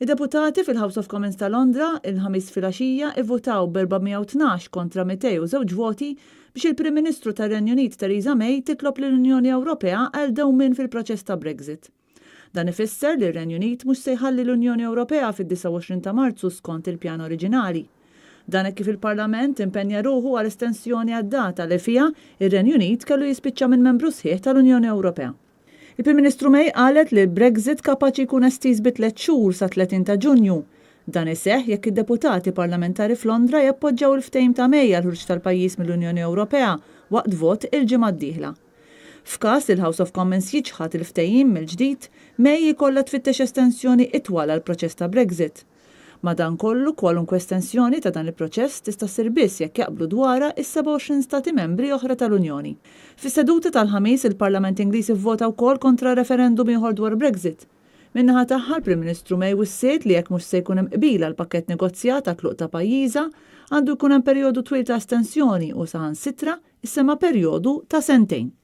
Id-deputati fil-House of Commons ta' Londra il-ħamis filgħaxija ivvutaw b'412 kontra 202 voti biex il-Prim Ministru tar-Renju Unit Theresa May titlob lill-Unjoni Ewropea għal dewmien fil-proċess ta' Brexit. Dan ifisser li r-Renju Unit mhux se jħalli l-Unjoni Ewropea fid-29 ta' Marzu skont il-pjan oriġinali. Dan kif il-Parlament impenja ruħu għal estensjoni għad-data li fiha ir-Renju Unit kellu jispiċċa minn membru sħiħ tal-Unjoni Ewropea. Il-Prim Ministru May qalet li l-Brexit kapaċi jkun estiż bi 3 xhur sa 30 ta' Ġunju. Dan iseħħ jekk id-deputati parlamentari f'Londra jappoġġjaw il-ftehim ta' May għal ħruġ tal-pajjiż mill-Unjoni Ewropea waqt vot il-ġimgħa d-dieħla. F'każ il-House of Commons jiġħad il-ftehim mill-ġdid, May jkollha tfittex estensjoni itwal għal proċess ta' Brexit. Madankollu kwalunkwe estensjoni ta' dan il-proċess tista' ssir biss jekk jaqblu dwarha is-27 stati membri oħra tal-Unjoni. Fis-seduta tal-ħamis il-Parlament Ingliż ivvota wkoll kontra referendum ieħor dwar Brexit. Min-naħa tagħha l-Prim Ministru May wissiet li jekk mhux se jkun hemm qbil għal pakkett negozjat ta' tluq ta' pajjiża, għandu jkun hemm perjodu twil ta' estensjoni u saħansitra issema perjodu ta' sentejn.